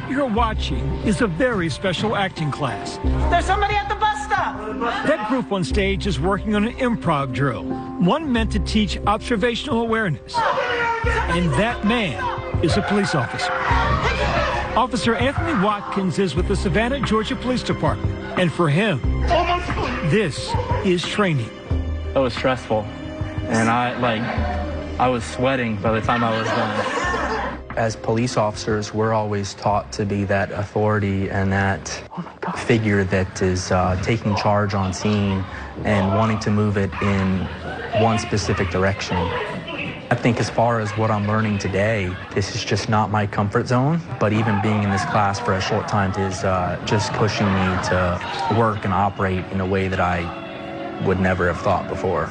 What you're watching is a very special acting class. There's somebody at the bus stop. That group on stage is working on an improv drill, one meant to teach observational awareness. And that man is a police officer. Officer Anthony Watkins is with the Savannah, Georgia Police Department. And for him, this is training. It was stressful. And I was sweating by the time I was done. As police officers, we're always taught to be that authority and that figure that is taking charge on scene and wanting to move it in one specific direction. I think as far as what I'm learning today, this is just not my comfort zone, but even being in this class for a short time is just pushing me to work and operate in a way that I would never have thought before.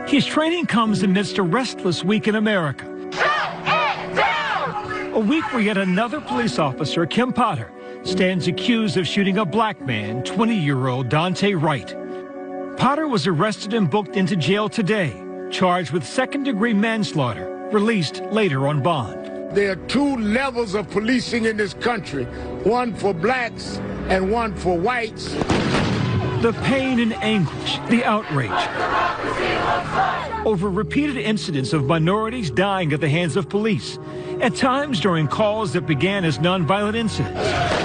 His training comes amidst a restless week in America. A week where yet another police officer, Kim Potter, stands accused of shooting a black man, 20-year-old Dante Wright. Potter was arrested and booked into jail today, charged with second-degree manslaughter, released later on bond. There are two levels of policing in this country, one for blacks and one for whites. The pain and anguish, the outrage over repeated incidents of minorities dying at the hands of police, at times during calls that began as nonviolent incidents,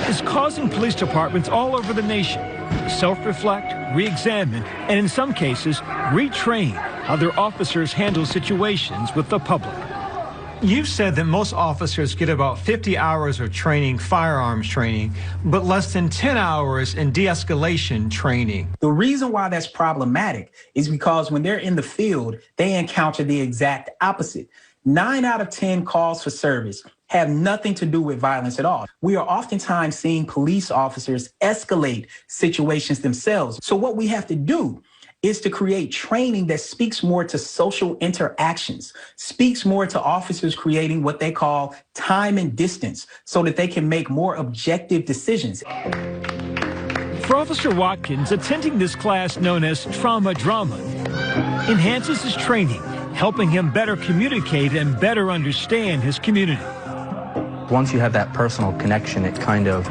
is causing police departments all over the nation to self-reflect, re-examine, and in some cases, retrain how their officers handle situations with the public. You've said that most officers get about 50 hours of training, firearms training, but less than 10 hours in de-escalation training. The reason why that's problematic is because when they're in the field, they encounter the exact opposite. 9 out of 10 calls for service have nothing to do with violence at all. We are oftentimes seeing police officers escalate situations themselves. So what we have to do is to create training that speaks more to social interactions, speaks more to officers creating what they call time and distance so that they can make more objective decisions. For Officer Watkins, attending this class known as Trauma Drama enhances his training, helping him better communicate and better understand his community. Once you have that personal connection, it kind of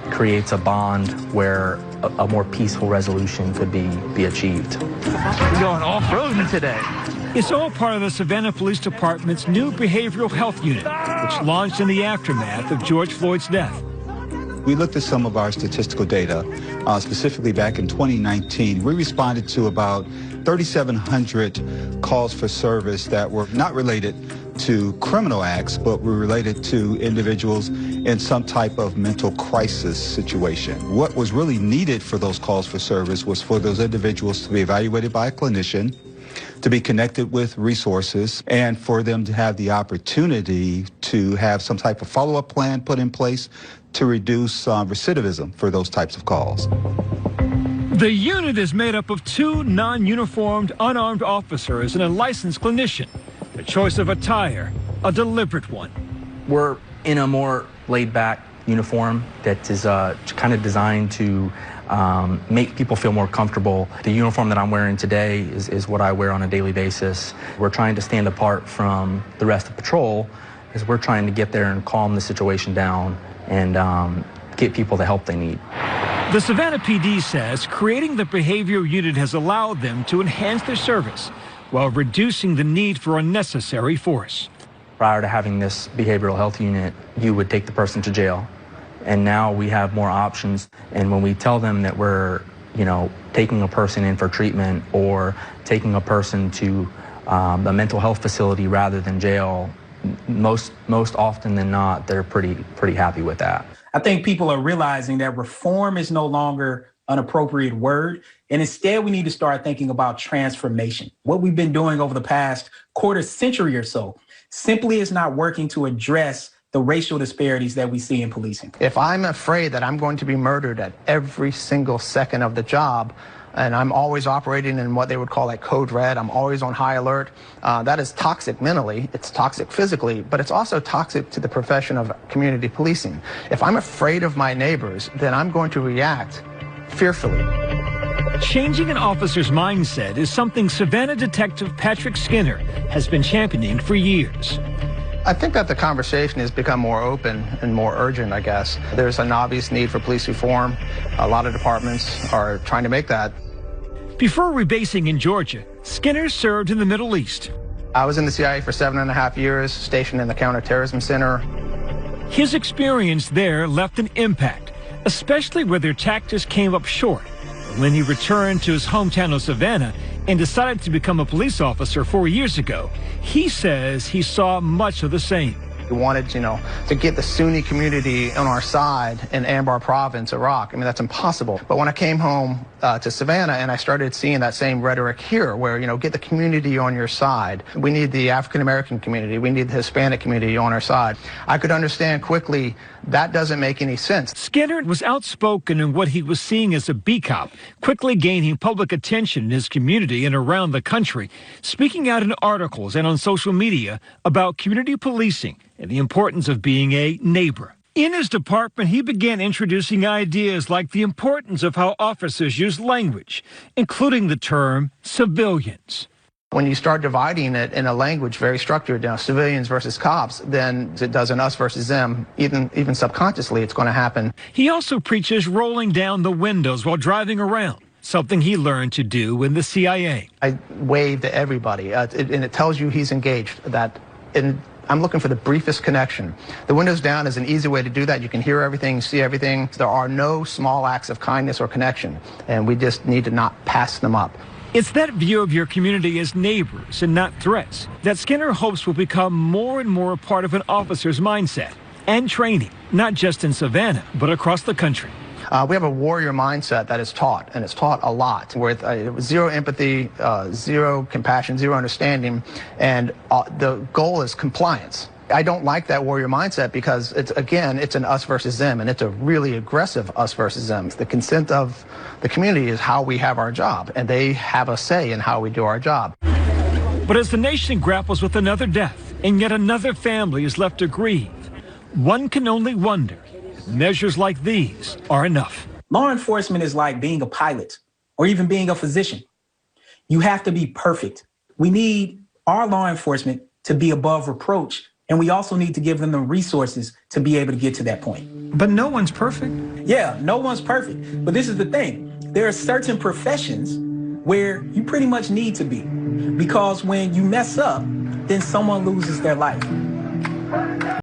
creates a bond where a more peaceful resolution could be achieved. We're going off-roading today. It's all part of the Savannah Police Department's new behavioral health unit, which launched in the aftermath of George Floyd's death. We looked at some of our statistical data, specifically back in 2019. We responded to about 3,700 calls for service that were not related to criminal acts, but were related to individuals in some type of mental crisis situation. What was really needed for those calls for service was for those individuals to be evaluated by a clinician, to be connected with resources, and for them to have the opportunity to have some type of follow-up plan put in place to reduce recidivism for those types of calls. The unit is made up of 2 non-uniformed, unarmed officers and a licensed clinician. The choice of attire, a deliberate one. We're in a more laid-back uniform that is kind of designed to make people feel more comfortable. The uniform that I'm wearing today is what I wear on a daily basis. We're trying to stand apart from the rest of patrol because we're trying to get there and calm the situation down and get people the help they need. The Savannah PD says creating the behavioral unit has allowed them to enhance their service while reducing the need for unnecessary force. Prior to having this behavioral health unit, you would take the person to jail. And now we have more options. And when we tell them that we're, taking a person in for treatment or taking a person to a mental health facility rather than jail, most often than not, they're pretty happy with that. I think people are realizing that reform is no longer an appropriate word. And instead, we need to start thinking about transformation. What we've been doing over the past quarter century or so simply is not working to address the racial disparities that we see in policing. If I'm afraid that I'm going to be murdered at every single second of the job, and I'm always operating in what they would call like code red, I'm always on high alert, that is toxic mentally, it's toxic physically, but it's also toxic to the profession of community policing. If I'm afraid of my neighbors, then I'm going to react fearfully. Changing an officer's mindset is something Savannah Detective Patrick Skinner has been championing for years. I think that the conversation has become more open and more urgent, I guess. There's an obvious need for police reform. A lot of departments are trying to make that. Before rebasing in Georgia, Skinner served in the Middle East. I was in the CIA for 7.5 years, stationed in the Counterterrorism Center. His experience there left an impact, especially where their tactics came up short. When he returned to his hometown of Savannah and decided to become a police officer 4 years ago, he says he saw much of the same. We wanted, to get the Sunni community on our side in Anbar province, Iraq. I mean, that's impossible. But when I came home to Savannah and I started seeing that same rhetoric here where, get the community on your side. We need the African-American community. We need the Hispanic community on our side. I could understand quickly that doesn't make any sense. Skinner was outspoken in what he was seeing as a B-cop, quickly gaining public attention in his community and around the country, speaking out in articles and on social media about community policing and the importance of being a neighbor. In his department, he began introducing ideas like the importance of how officers use language, including the term civilians. When you start dividing it in a language very structured, civilians versus cops, then it does an us versus them. Even subconsciously, it's going to happen. He also preaches rolling down the windows while driving around, something he learned to do in the CIA. I wave to everybody, and it tells you he's engaged. I'm looking for the briefest connection. The windows down is an easy way to do that. You can hear everything, see everything. There are no small acts of kindness or connection, and we just need to not pass them up. It's that view of your community as neighbors and not threats that Skinner hopes will become more and more a part of an officer's mindset and training, not just in Savannah, but across the country. We have a warrior mindset that is taught, and it's taught a lot, with zero empathy, zero compassion, zero understanding, and the goal is compliance. I don't like that warrior mindset because it's an us versus them, and it's a really aggressive us versus them. The consent of the community is how we have our job, and they have a say in how we do our job. But as the nation grapples with another death and yet another family is left to grieve, one can only wonder if measures like these are enough. Law enforcement is like being a pilot or even being a physician. You have to be perfect. We need our law enforcement to be above reproach, and we also need to give them the resources to be able to get to that point. But no one's perfect. Yeah, no one's perfect. But this is the thing. There are certain professions where you pretty much need to be, because when you mess up, then someone loses their life.